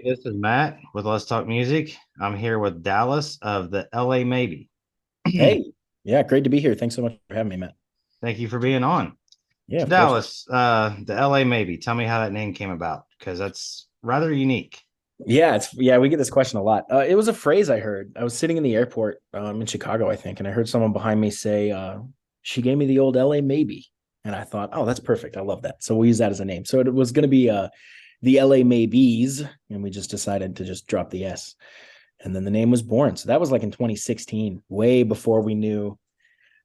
This is Matt with Let's Talk Music. I'm here with Dallas of the LA Maybe. Hey, yeah, great to be here. Thanks so much for having me, Matt. Thank you for being on. Yeah, So of course. Dallas, the LA Maybe. Tell me how that name came about because that's rather unique. Yeah, we get this question a lot. It was a phrase I heard. I was sitting in the airport in Chicago, I think, and I heard someone behind me say, "She gave me the old LA maybe," and I thought, "Oh, that's perfect. I love that." So we'll use that as a name. So it was going to be the LA Maybes, and we just decided to just drop the S, and then the name was born. So that was like in 2016, way before we knew.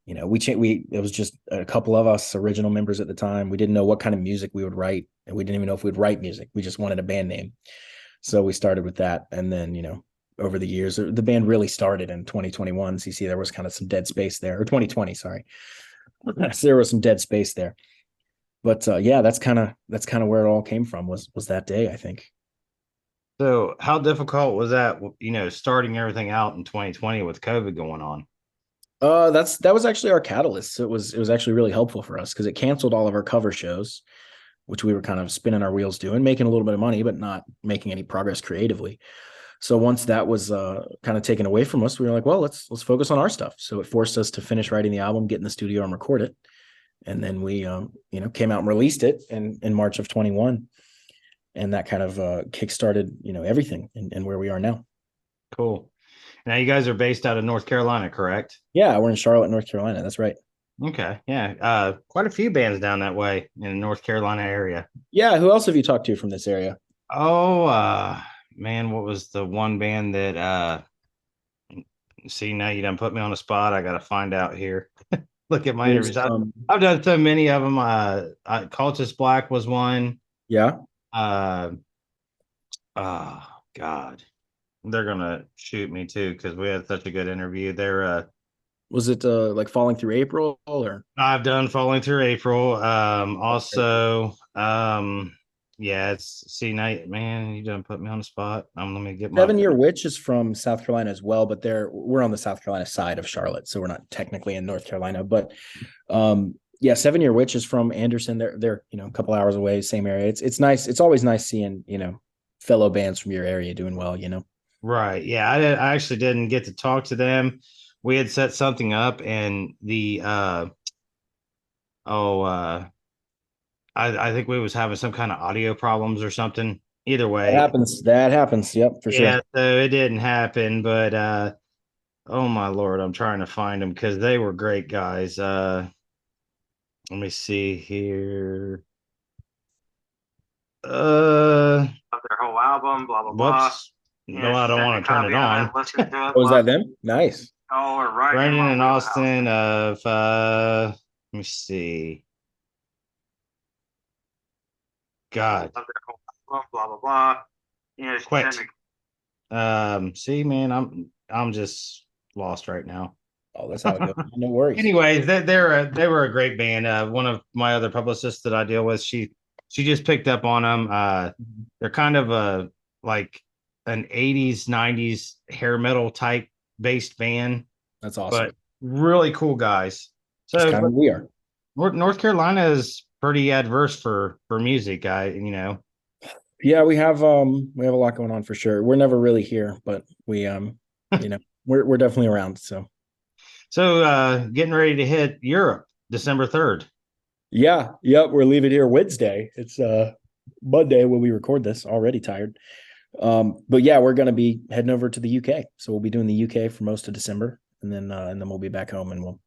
We it was just a couple of us original members at the time. We didn't know what kind of music we would write, and we didn't even know if we'd write music. We just wanted a band name. So we started with that. And then, over the years, the band really started in 2021. So you see there was kind of some dead space there, or 2020, sorry. So there was some dead space there. But yeah, that's kind of where it all came from was that day, I think. So how difficult was that, starting everything out in 2020 with COVID going on? That was actually our catalyst. It was actually really helpful for us because it canceled all of our cover shows, which we were kind of spinning our wheels doing, making a little bit of money, but not making any progress creatively. So once that was kind of taken away from us, we were like, well, let's focus on our stuff. So it forced us to finish writing the album, get in the studio and record it, and then we came out and released it in March of 21, and that kind of kickstarted everything and where we are now. Cool. Now you guys are based out of North Carolina, correct? Yeah, we're in Charlotte, North Carolina. That's right. Okay. Yeah. Quite a few bands down that way in the North Carolina area. Yeah, who else have you talked to from this area? Oh, man, what was the one band that see, now you done put me on the spot. I gotta find out here. Look at my There's interviews. I've done so many of them. Cultist Black was one. yeah. Uh, oh God, they're gonna shoot me too because we had such a good interview. Was it like Falling Through April or I've done Falling Through April. very cool. Also, yeah, it's see night, man. You done put me on the spot. Let me get my 7 Year Witch is from South Carolina as well, but we're on the South Carolina side of Charlotte, so we're not technically in North Carolina. But yeah, 7 Year Witch is from Anderson. They're a couple hours away, same area. It's nice. It's always nice seeing fellow bands from your area doing well. right. Yeah, I actually didn't get to talk to them. We had set something up, and the oh I think we was having some kind of audio problems or something. Either That way, happens. That happens. Yep, for sure. yeah, so it didn't happen, but oh my Lord, I'm trying to find them because they were great guys. Let me see here. Of their whole album, blah blah blah. Whoops. No, I don't want to turn it on. Listen to it. Was that them? Nice. Oh, we're right. Brandon and Austin of let me see. God. Of their whole album, blah blah blah. Quit. See, man, I'm just lost right now. Oh, that's how it goes. No worries. Anyways, they were a great band. One of my other publicists that I deal with, she just picked up on them. They're kind of a like an 80s, 90s hair metal type based band, That's awesome. but really cool guys. That's So, kind of but what we are. North Carolina is pretty adverse for music. Yeah, we have a lot going on for sure. We're never really here, but we you know we're definitely around. So So getting ready to hit Europe December 3rd. yeah, yep, we're leaving here Wednesday. It's Monday when we record this. Already tired. But yeah, we're gonna be heading over to the UK. So we'll be doing the UK for most of December, and then we'll be back home and we'll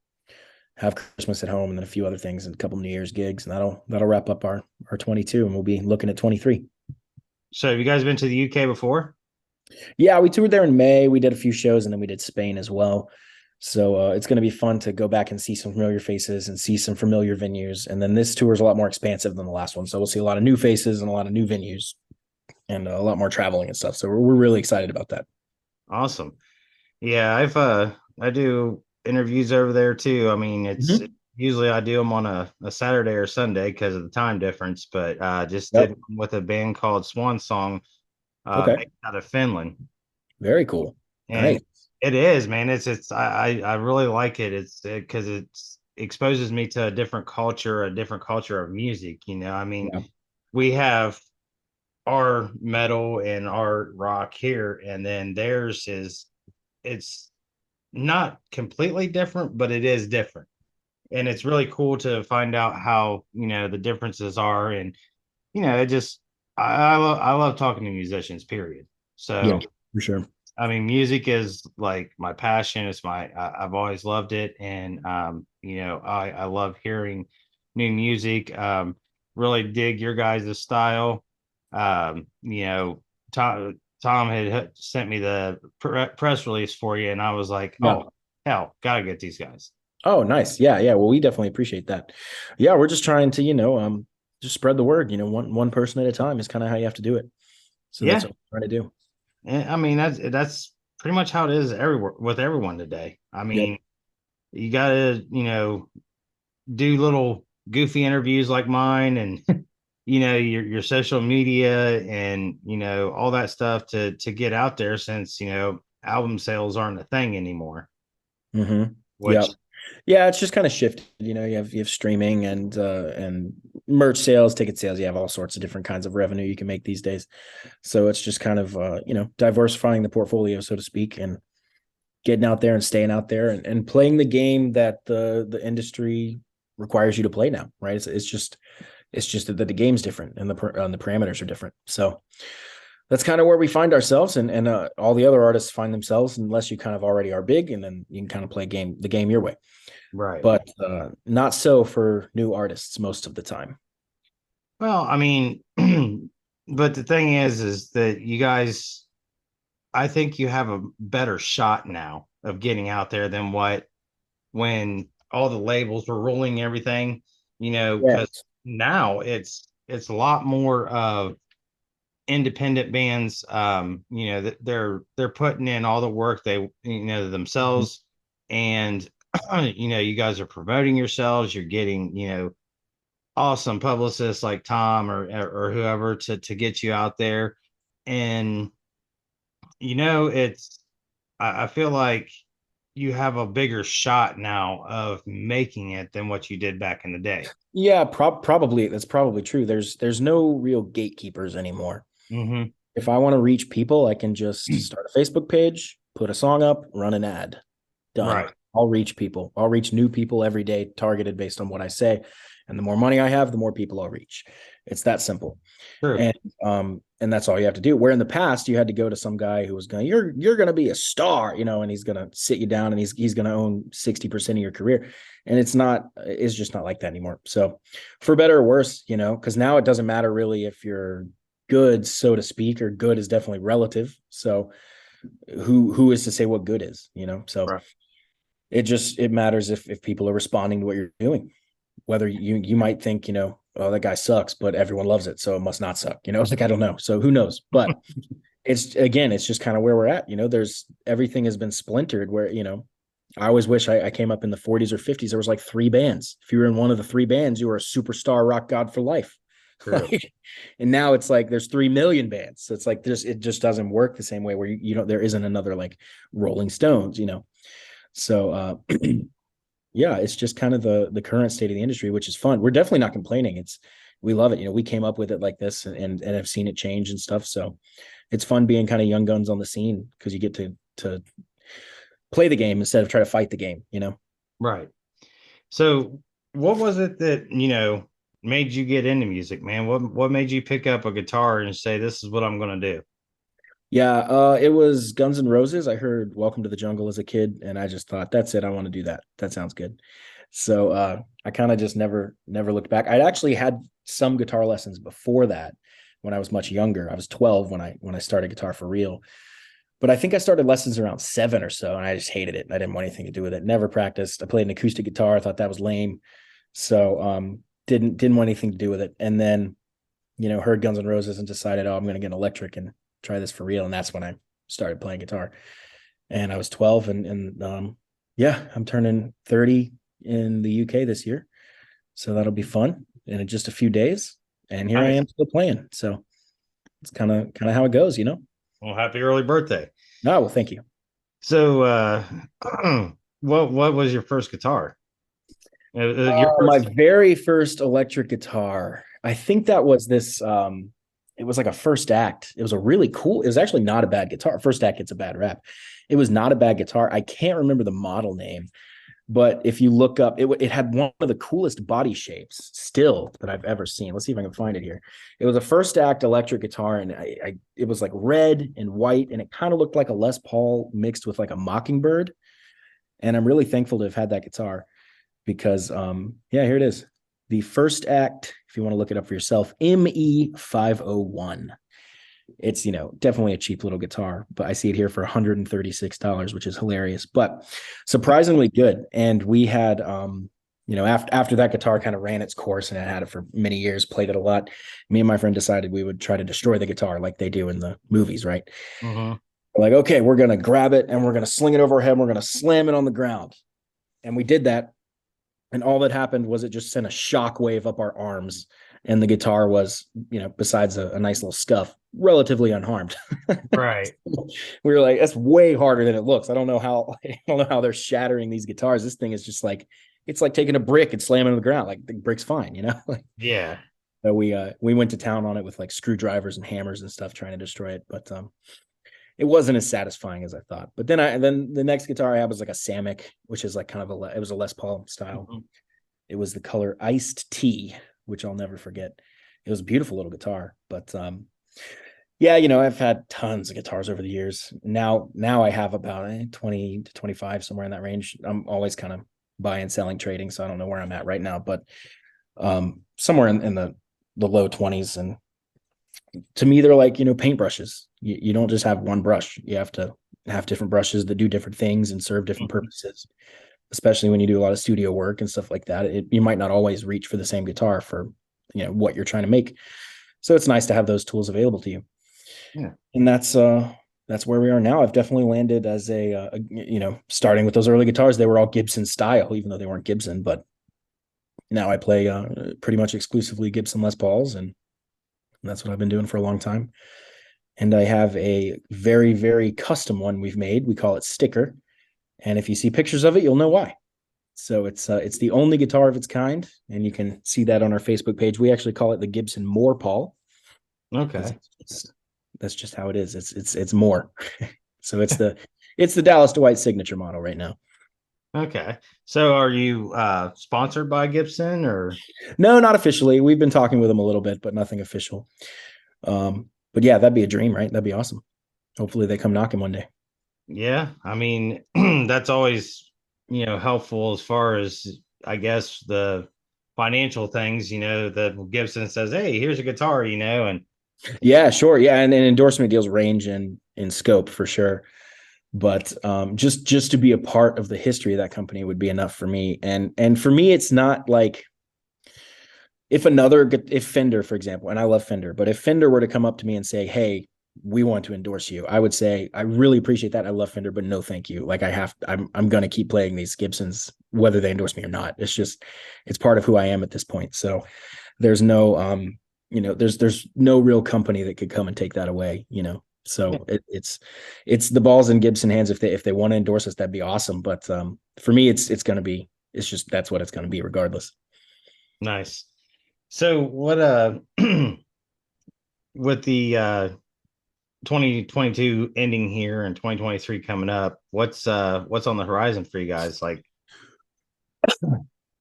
have Christmas at home and then a few other things and a couple New Year's gigs, and that'll wrap up our 22, and we'll be looking at 23. So have you guys been to the UK before? Yeah, we toured there in May. We did a few shows, and then we did Spain as well. So it's going to be fun to go back and see some familiar faces and see some familiar venues. And then this tour is a lot more expansive than the last one, so we'll see a lot of new faces and a lot of new venues and a lot more traveling and stuff. So we're really excited about that. Awesome. Yeah, I do interviews over there too. I mean, it's Mhm. usually I do them on a Saturday or Sunday because of the time difference, but just did Yep. one with a band called Swan Song, Okay. based out of Finland. Very cool. And Nice. it is, man. I really like it. It's because it's exposes me to a different culture of music. I mean, Yeah. we have our metal and our rock here, and then theirs is it's not completely different, but it is different. And it's really cool to find out how, the differences are. And, it just, I love talking to musicians, period. Yeah, So, for sure. I mean, music is like my passion. I've always loved it. And, I love hearing new music. Really dig your guys' style. Um, you know, Tom had sent me the press release for you, and I was like, Yeah. oh, hell, gotta get these guys. Oh, nice. Yeah, yeah. Well, we definitely appreciate that. Yeah, we're just trying to, just spread the word. One person at a time is kind of how you have to do it. So that's Yeah. what we're trying to do. And, I mean, that's pretty much how it is everywhere with everyone today. I Yep. mean, you gotta, do little goofy interviews like mine, and your social media, and all that stuff to get out there, since album sales aren't a thing anymore. Mm-hmm. Which, Yep. Yeah, it's just kind of shifted. You have streaming and merch sales, ticket sales. You have all sorts of different kinds of revenue you can make these days. So it's just kind of diversifying the portfolio, so to speak, and getting out there and staying out there and playing the game that the industry requires you to play now, right? It's just that the game's different and the parameters are different. So that's kind of where we find ourselves, and all the other artists find themselves, unless you kind of already are big, and then you can kind of play the game your way. right. But not so for new artists most of the time. Well, I mean, but the thing is that you guys, I think you have a better shot now of getting out there than what when all the labels were ruling everything, because Yes. now it's a lot more of independent bands. That they're putting in all the work they Mhm. themselves, and you guys are promoting yourselves. You're getting awesome publicists like Tom or whoever to get you out there, and it's I feel like you have a bigger shot now of making it than what you did back in the day. Yeah, probably that's probably true. There's no real gatekeepers anymore. Mm-hmm. If I want to reach people, I can just start a Facebook page, put a song up, run an ad. Done. Right. I'll reach people. I'll reach new people every day, targeted based on what I say. And the more money I have, the more people I'll reach. It's that simple. True. And that's all you have to do. Where in the past you had to go to some guy who was going, you're gonna be a star, and he's gonna sit you down and he's gonna own 60% of your career. And it's just not like that anymore. So for better or worse, because now it doesn't matter really if you're good, so to speak, or good is definitely relative. So who is to say what good is, So Right. it matters if people are responding to what you're doing. Whether you might think, oh, that guy sucks, but everyone loves it, so it must not suck. It's like, I don't know. So who knows? But it's just kind of where we're at. There's everything has been splintered where, I always wish I came up in the 40s or 50s. There was like three bands. If you were in one of the three bands, you were a superstar rock god for life. True. And now it's like there's 3 million bands. So it's like it just doesn't work the same way where you don't there isn't another like Rolling Stones. So yeah, it's just kind of the current state of the industry, which is fun. We're definitely not complaining. We love it. We came up with it like this and have seen it change and stuff. So it's fun being kind of young guns on the scene because you get to play the game instead of try to fight the game. Right. So what was it that, made you get into music, man? What made you pick up a guitar and say, this is what I'm gonna do? Yeah, it was Guns N' Roses. I heard Welcome to the Jungle as a kid, and I just thought, that's it. I want to do that. That sounds good. So I kind of just never looked back. I'd actually had some guitar lessons before that when I was much younger. I was 12 when I started guitar for real. But I think I started lessons around 7 or so, and I just hated it. I didn't want anything to do with it. Never practiced. I played an acoustic guitar. I thought that was lame. So didn't want anything to do with it. And then, heard Guns N' Roses and decided, oh, I'm gonna get an electric and try this for real. And that's when I started playing guitar. And I was 12 and yeah, I'm turning 30 in the UK this year. So that'll be fun in just a few days. And here I Nice. am still playing. So it's kind of how it goes. Well, happy early birthday. Oh, well, thank you. So what was your first guitar? Your My first. very first electric guitar. I think that was this. it was like a first act. It was a really cool, it was actually not a bad guitar. First act gets a bad rap. It was not a bad guitar. I can't remember the model name, but if you look up, it had one of the coolest body shapes still that I've ever seen. Let's see if I can find it here. It was a first act electric guitar, and it was like red and white, and it kind of looked like a Les Paul mixed with like a Mockingbird. And I'm really thankful to have had that guitar because, yeah, here it is. The first act, if you want to look it up for yourself, ME501. It's, definitely a cheap little guitar, but I see it here for $136, which is hilarious, but surprisingly good. And we had, after that guitar kind of ran its course and I had it for many years, played it a lot, me and my friend decided we would try to destroy the guitar like they do in the movies, right? Mm-hmm. Like, okay, we're going to grab it and we're going to sling it over our head and we're going to slam it on the ground. And we did that. And all that happened was it just sent a shock wave up our arms. And the guitar was, besides a nice little scuff, relatively unharmed. Right. We were like, that's way harder than it looks. I don't know how they're shattering these guitars. This thing is just like, it's like taking a brick and slamming it on the ground. Like the brick's fine. Yeah. So we went to town on it with like screwdrivers and hammers and stuff trying to destroy it. But it wasn't as satisfying as I thought. But then the next guitar I had was like a Samick, which is like kind of it was a Les Paul style. Mm-hmm. It was the color Iced Tea, which I'll never forget. It was a beautiful little guitar. But yeah, I've had tons of guitars over the years. Now I have about 20 to 25, somewhere in that range. I'm always kind of buying, selling, trading, so I don't know where I'm at right now, but somewhere in the low 20s. And to me, they're like, paintbrushes. You don't just have one brush. You have to have different brushes that do different things and serve different purposes, especially when you do a lot of studio work and stuff like that. You might not always reach for the same guitar for, what you're trying to make. So it's nice to have those tools available to you. Yeah. And that's where we are now. I've definitely landed as starting with those early guitars, they were all Gibson style, even though they weren't Gibson, but now I play pretty much exclusively Gibson Les Pauls, and that's what I've been doing for a long time. And I have a very, very custom one we've made. We call it Sticker. And if you see pictures of it, you'll know why. So it's the only guitar of its kind. And you can see that on our Facebook page. We actually call it the Gibson Moore Paul. Okay. That's just how it is. It's more. So it's the Dallas Dwight signature model right now. Okay. So are you sponsored by Gibson or? No, not officially. We've been talking with them a little bit, but nothing official. But yeah, that'd be a dream, right? That'd be awesome. Hopefully they come knocking one day. Yeah. I mean, that's always, helpful as far as I guess the financial things, that Gibson says, hey, here's a guitar, and Yeah, sure. Yeah. And endorsement deals range in scope for sure. But just to be a part of the history of that company would be enough for me. And for me, it's not like if Fender, for example, and I love Fender, but if Fender were to come up to me and say, hey, we want to endorse you, I would say, I really appreciate that. I love Fender, but no, thank you. Like I'm going to keep playing these Gibsons, whether they endorse me or not. It's part of who I am at this point. So there's no, there's no real company that could come and take that away, So it's the ball's in Gibson hands. If they want to endorse us, that'd be awesome. But for me, it's just that's what it's going to be regardless. nice. So what with the 2022 ending here and 2023 coming up, what's on the horizon for you guys? Like,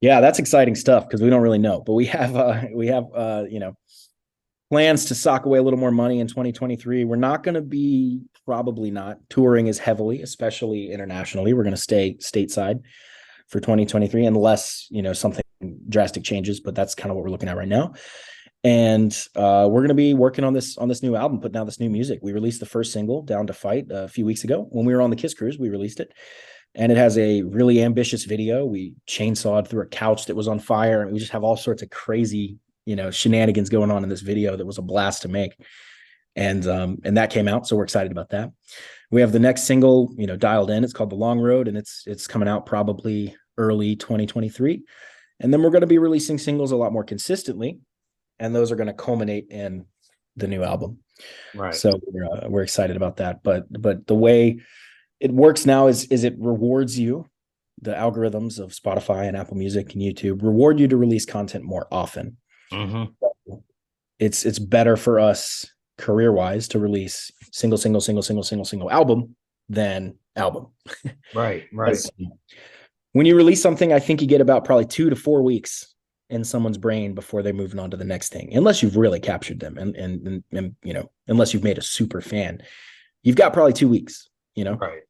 Yeah, that's exciting stuff because we don't really know, but we have plans to sock away a little more money in 2023. We're not going to be probably not touring as heavily, especially internationally. We're going to stay stateside for 2023 unless, something drastic changes, but that's kind of what we're looking at right now. And we're going to be working on this new album, putting out this new music. We released the first single, Down to Fight, a few weeks ago. When we were on the Kiss Cruise, we released it. And it has a really ambitious video. We chainsawed through a couch that was on fire, and we just have all sorts of crazy, shenanigans going on in this video that was a blast to make. And that came out, so we're excited about that. We have the next single, dialed in. It's called The Long Road, and it's coming out probably early 2023. And then we're going to be releasing singles a lot more consistently, and those are going to culminate in the new album. right. So we're excited about that. But the way it works now is it rewards you. The algorithms of Spotify and Apple Music and YouTube reward you to release content more often. Mm-hmm. it's better for us career wise to release single album than album. Right, right. Because when you release something, I think you get about probably 2 to 4 weeks in someone's brain before they're moving on to the next thing, unless you've really captured them and unless you've made a super fan, you've got probably 2 weeks, Right.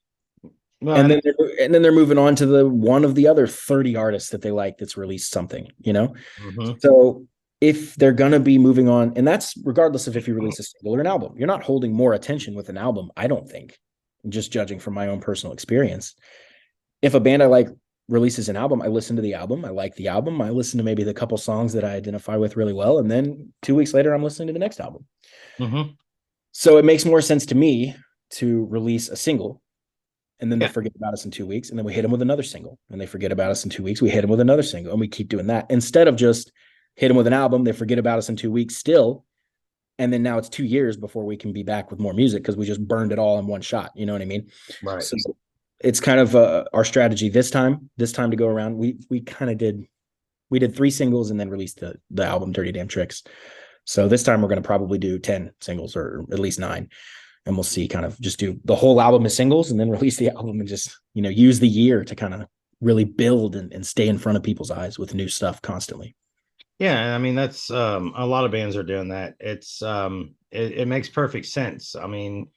Well, and and then they're moving on to the one of the other 30 artists that they like that's released something. mhm. So if they're gonna be moving on, and that's regardless of if you release a single or an album, you're not holding more attention with an album, I don't think, just judging from my own personal experience. If a band I like releases an album, I listen to the album, I like the album, I listen to maybe the couple songs that I identify with really well, and then 2 weeks later, I'm listening to the next album. Mhm. So it makes more sense to me to release a single, and then they Yeah. forget about us in 2 weeks, and then we hit them with another single, and they forget about us in 2 weeks, we hit them with another single, and we keep doing that instead of just hit them with an album, they forget about us in 2 weeks still, and then now it's 2 years before we can be back with more music because we just burned it all in one shot. You know what I mean? Right. So it's kind of our strategy this time to go around. We kind of did 3 singles and then released the album Dirty Damn Tricks. So this time we're going to probably do 10 singles or at least 9, and we'll see, kind of just do the whole album as singles and then release the album and just use the year to kind of really build and stay in front of people's eyes with new stuff constantly. Yeah, I mean that's a lot of bands are doing that. It makes perfect sense. I mean,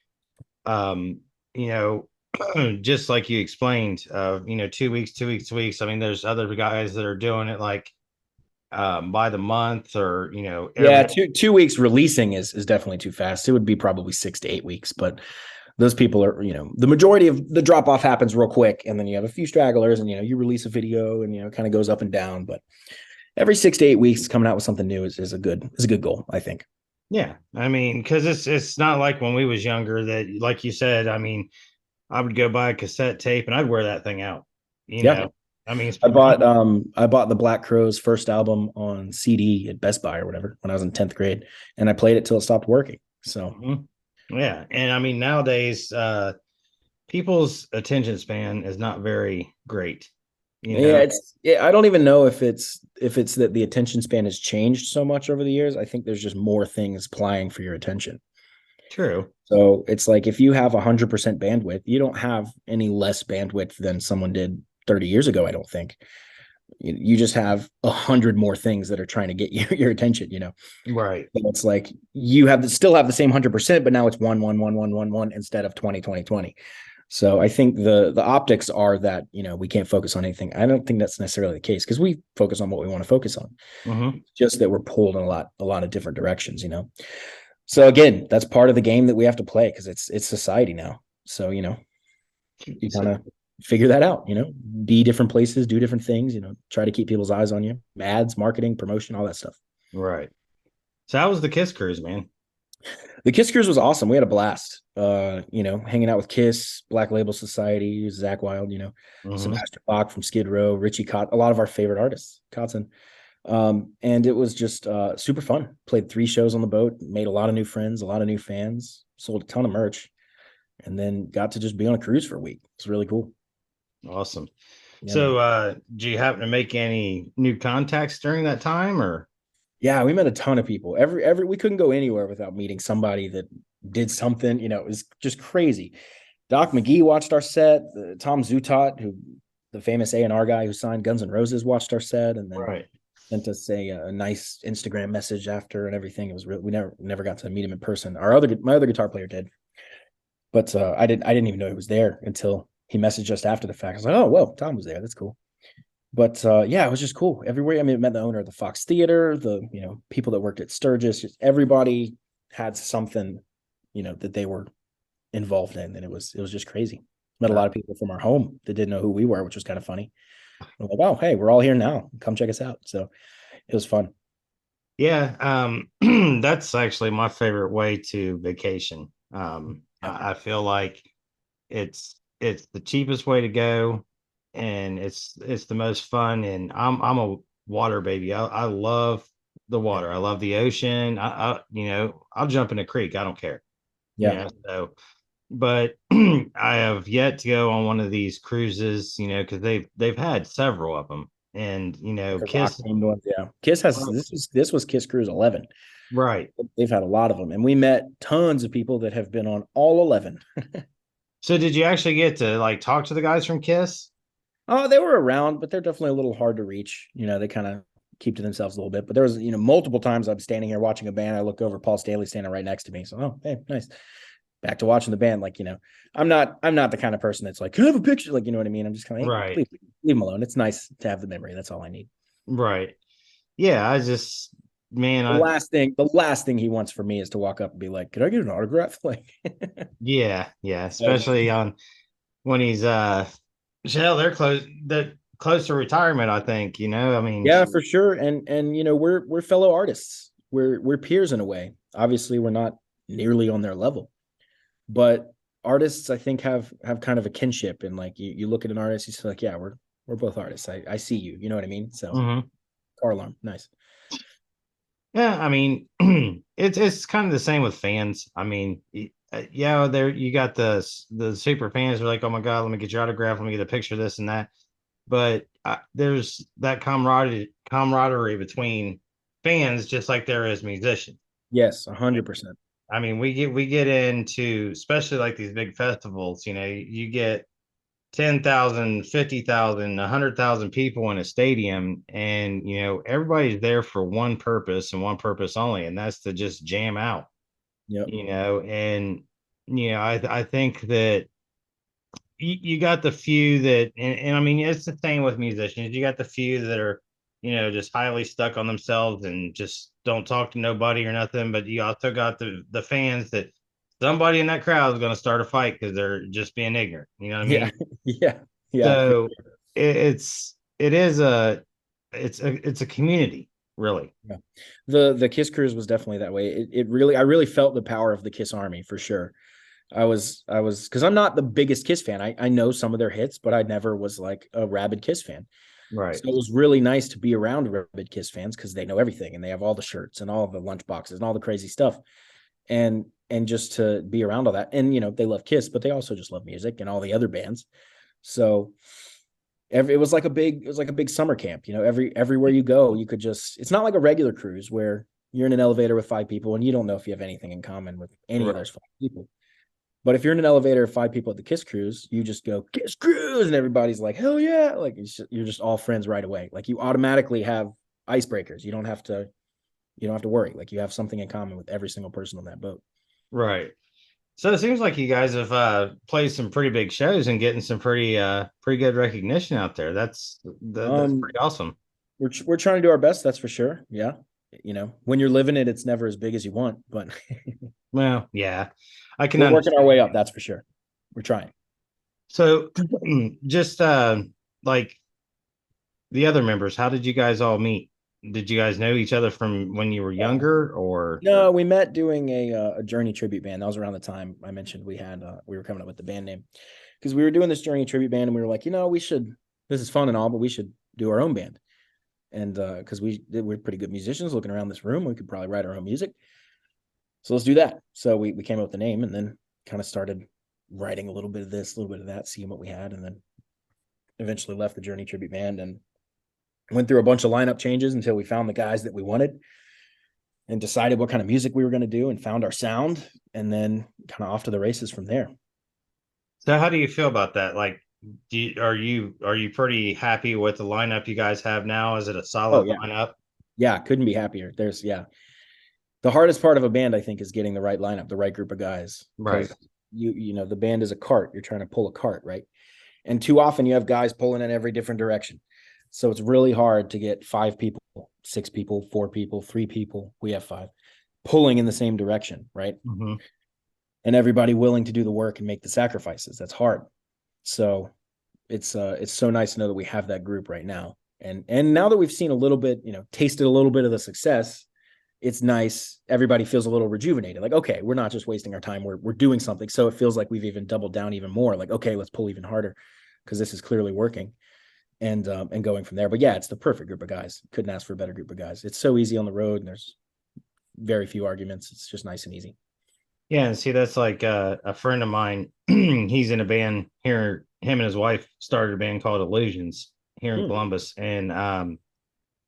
um, you know, just like you explained, 2 weeks, 2 weeks, 2 weeks. I mean, there's other guys that are doing it like by the month or Yeah, every. two weeks releasing is definitely too fast. It would be probably 6 to 8 weeks, but those people are, the majority of the drop off happens real quick, and then you have a few stragglers, and you release a video, and kind of goes up and down. But every 6 to 8 weeks, coming out with something new is a good goal, I think. Yeah, I mean, because it's not like when we was younger that, like you said, I mean, I would go buy a cassette tape and I'd wear that thing out. You Yeah, know, I mean, I bought the Black Crowes first album on CD at Best Buy or whatever when I was in 10th grade, and I played it till it stopped working. So mhm. Yeah, and I mean nowadays, people's attention span is not very great. You yeah, know, I don't even know if it's that the attention span has changed so much over the years. I think there's just more things plying for your attention. true. So it's like if you have 100% bandwidth, you don't have any less bandwidth than someone did 30 years ago. I don't think you just have 100 more things that are trying to get your attention. Right. So it's like you still have the same 100%, but now it's 1 1 1 1 1 1 instead of 20 20 20. So I think the optics are that we can't focus on anything. I don't think that's necessarily the case because we focus on what we want to focus on. Hmm. Just that we're pulled in a lot of different directions. So again, that's part of the game that we have to play because it's society now. So you kind So, of figure that out. Be different places, do different things. Try to keep people's eyes on you. Ads, marketing, promotion, all that stuff. right. So how was the Kiss cruise, man? The Kiss Cruise was awesome. We had a blast. Hanging out with Kiss, Black Label Society, Zach Wild, Hmm. Sebastian Bach from Skid Row, Richie Cott, a lot of our favorite artists, Kotzen. And it was just super fun. Played 3 shows on the boat, made a lot of new friends, a lot of new fans, sold a ton of merch, and then got to just be on a cruise for a week. It's really cool. Awesome. Yeah, man. So, do you happen to make any new contacts during that time, or? Yeah, we met a ton of people. Every we couldn't go anywhere without meeting somebody that did something. It was just crazy. Doc McGee watched our set. Tom Zutot, who the famous A&R guy who signed Guns N' Roses, watched our set, and then Right. sent us a nice Instagram message after and everything. It was real. We never got to meet him in person. My other guitar player did, but I didn't even know he was there until he messaged us after the fact. I was like, oh, whoa, Tom was there. That's cool. But yeah, it was just cool. Everywhere. I mean, I met the owner of the Fox Theater, the people that worked at Sturgis. Just everybody had something that they were involved in, and it was just crazy. Met a lot of people from our home that didn't know who we were, which was kind of funny. I'm like, oh, hey, we're all here now. Come check us out. So it was fun. Yeah, that's actually my favorite way to vacation. Yeah. I feel like it's the cheapest way to go, and it's the most fun. And I'm a water baby. I love the Yeah. water. I love the ocean. I'll jump in a creek. I don't care. Yeah. So, but I have yet to go on one of these cruises. Because they've had several of them. and Like the rock Kiss. themed ones. Yeah. Kiss has this was Kiss Cruise 11. Right. They've had a lot of them, and we met tons of people that have been on all 11. So did you actually get to like talk to the guys from Kiss? Oh, they were around, but they're definitely a little hard to reach. They kind of keep to themselves a little bit. But there was, multiple times I'm standing here watching a band. I look over, Paul Staley standing right next to me. So, oh, hey, nice. Back to watching the band. Like, I'm not the kind of person that's like, can I have a picture? Like, you know what I mean? I'm just kind of, hey, Right. please leave them alone. It's nice to have the memory. That's all I need. Right. Yeah, I just man, The last thing he wants from me is to walk up and be like, "Could I get an autograph?" Like, yeah, but especially on when he's hell, they're close to retirement, I think, I mean, yeah, for sure. And we're fellow artists. We're peers in a way. Obviously, we're not nearly on their level, but artists, I think, have kind of a kinship. And like you look at an artist, you say like, yeah, we're both artists. I see you. You know what I mean? So mhm. car alarm, nice. Yeah, I mean, it's kind of the same with fans. I mean, yeah, there you got the super fans who are like, oh my God, let me get your autograph, let me get a picture of this and that. But there's that camaraderie between fans, just like there is musicians. Yes, 100%. I mean, we get into especially like these big festivals. You get 10,000, 50,000, 100,000 people in a stadium, and everybody's there for one purpose and one purpose only, and that's to just jam out. Yep. And I think that you got the few that, and I mean, it's the same with musicians. You got the few that are just highly stuck on themselves and just don't talk to nobody or nothing, but you also got the fans that somebody in that crowd is going to start a fight because they're just being ignorant, you know what I Yeah. mean? Yeah. Yeah. So it's a community, really. Yeah. The Kiss Cruise was definitely that way. I really felt the power of the Kiss Army for sure. I was because I'm not the biggest Kiss fan. I know some of their hits, but I never was like a rabid Kiss fan. Right. So it was really nice to be around rabid Kiss fans because they know everything and they have all the shirts and all the lunch boxes and all the crazy stuff. And just to be around all that. And they love Kiss, but they also just love music and all the other bands. So it was like a big summer camp. Everywhere you go, you could just it's not like a regular cruise where you're in an elevator with five people and you don't know if you have anything in common with any of Right. those five people. But if you're in an elevator of five people at the Kiss Cruise, you just go Kiss Cruise, and everybody's like, hell yeah! Like you're just all friends right away. Like you automatically have icebreakers. You don't have to worry. Like you have something in common with every single person on that boat. Right. So it seems like you guys have played some pretty big shows and getting some pretty good recognition out there. That's Um, pretty awesome. we're trying to do our best. That's for sure. Yeah, when you're living it, it's never as big as you want, but Well, yeah, I can we're working our way up. understand. That's for sure. We're trying. So just like the other members, how did you guys all meet? Did you guys know each other from when you were Yeah. younger or No, we met doing a Journey tribute band. That was around the time I mentioned we were coming up with the band name because we were doing this Journey tribute band and we were like, we should. This is fun and all, but we should do our own band. And because we're pretty good musicians, looking around this room, we could probably write our own music. So let's do that. So we came up with the name and then kind of started writing a little bit of this, a little bit of that, seeing what we had, and then eventually left the Journey tribute band and went through a bunch of lineup changes until we found the guys that we wanted and decided what kind of music we were going to do and found our sound and then kind of off to the races from there. so how do you feel about that? Like are you pretty happy with the lineup you guys have now? Is it a Oh solid yeah. lineup? Yeah, couldn't be happier. There's yeah. The hardest part of a band I think is getting the right lineup, the right group of guys Right. because the band is a cart. You're trying to pull a cart, right? And too often you have guys pulling in every different direction. So it's really hard to get five people, six people, four people, three people. We have five pulling in the same direction, right? Hmm. And everybody willing to do the work and make the sacrifices. That's hard. So it's so nice to know that we have that group right now. And now that we've seen a little bit, tasted a little bit of the success, it's nice. Everybody feels a little rejuvenated. Like, okay, we're not just wasting our time. We're doing something. So it feels like we've even doubled down even more. Like, okay, let's pull even harder because this is clearly working and going from there. But yeah, it's the perfect group of guys. Couldn't ask for a better group of guys. It's so easy on the road and there's very few arguments. It's just nice and easy. Yeah, and see, that's like a friend of mine. He's in a band here. Him and his wife started a band called Illusions, here in Hmm. Columbus, and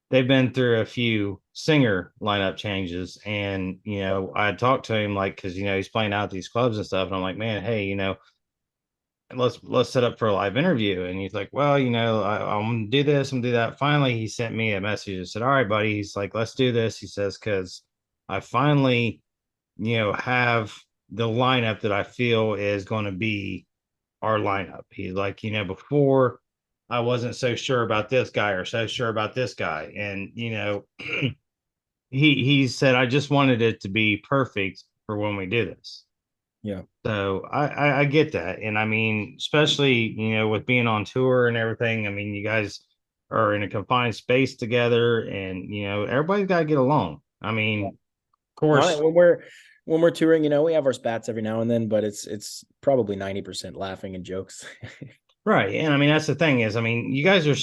they've been through a few singer lineup changes. And I talked to him like because he's playing out these clubs and stuff, and I'm like, man, hey, let's set up for a live interview. And he's like, well, I'm gonna do this, I'm gonna do that. Finally, he sent me a message and said, all right, buddy. He's like, let's do this. He says, because I finally, have the lineup that I feel is going to be our lineup. He's like, before I wasn't so sure about this guy or so sure about this guy. And, he said, I just wanted it to be perfect for when we do this. Yeah. So I get that. And I mean, especially, with being on tour and everything, I mean, you guys are in a confined space together and, everybody's got to get along. I mean, Yeah. of course, When we're touring, we have our spats every now and then, but it's probably 90% laughing and jokes. right. And I mean, that's the thing is, I mean, you guys are,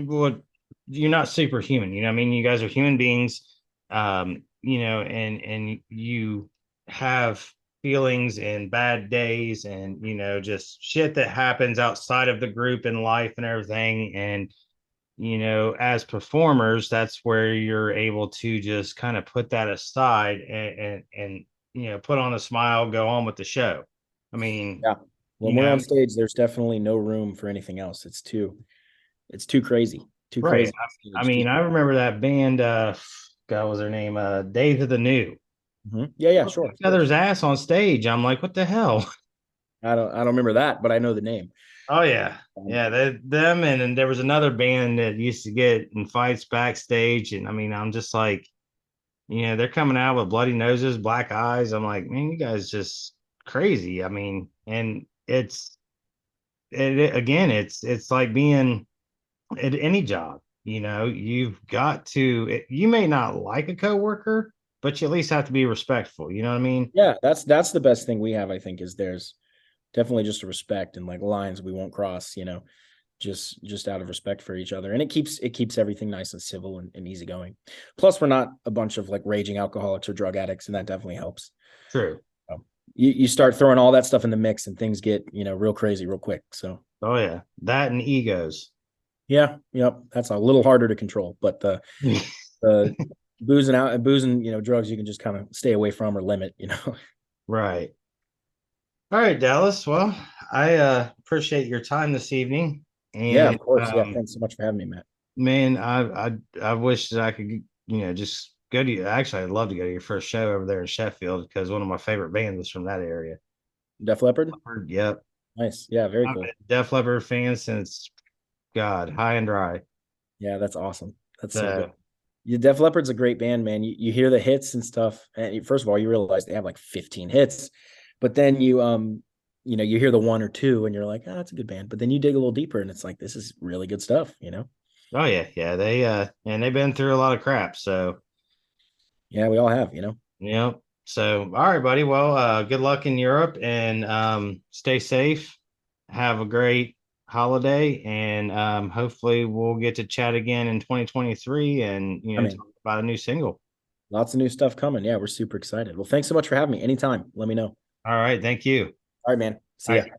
what, you're not superhuman, I mean, you guys are human beings, and you have feelings and bad days and, just shit that happens outside of the group in life and everything. And, as performers, that's where you're able to just kind of put that aside and put on a smile, go on with the show. I mean, Yeah. When you we're know, on stage, there's definitely no room for anything else. It's too crazy. Too right. crazy on I stage. mean, I remember that band, God, what was their name? Days of the New. Yeah, yeah, sure, Each of course. other's ass on stage. I'm like, what the hell? I don't remember that, but I know the name. Oh yeah. Um, Yeah, them and then there was another band that used to get in fights backstage. And I mean, I'm just like, they're coming out with bloody noses, black eyes. I'm like, man, you guys just crazy. I mean, and again, it's like being at any job. You've got to. You may not like a coworker, but you at least have to be respectful. You know what I mean? yeah, that's the best thing we have, I think, is there's definitely just a respect and like lines we won't cross, just out of respect for each other. And it keeps everything nice and civil and easygoing. Plus, we're not a bunch of like raging alcoholics or drug addicts, and that definitely helps. True. So you start throwing all that stuff in the mix and things get, real crazy real quick. So Oh yeah, that and egos. yeah, yep. That's a little harder to control, but the boozing, drugs you can just kind of stay away from or limit. Right. All right, Dallas. Well, I appreciate your time this evening, Yeah, and of course. Yeah, thanks so much for having me, Matt. man, I wish that I could, just go to you. Actually, I'd love to go to your first show over there in Sheffield because one of my favorite bands is from that area. Def Leppard. Yep, Nice. Yeah, very I've cool. been Def Leppard fan since God, high and dry. Yeah, that's awesome. That's so good. So, Yeah, Def Leppard's a great band, man. You hear the hits and stuff, and first of all, you realize they have like 15 hits, but then you hear the one or two, and you're like, oh, that's a good band. But then you dig a little deeper, and it's like this is really good stuff. oh yeah, yeah, they and they've been through a lot of crap. So, Yeah, we all have. yep. So, all right, buddy. Well, good luck in Europe and stay safe. Have a great holiday, and hopefully we'll get to chat again in 2023 and I mean, talk about a new single. lots of new stuff coming. Yeah, we're super excited. Well, thanks so much for having me. Anytime, let me know. All right, thank you. All right, man. See All ya. right.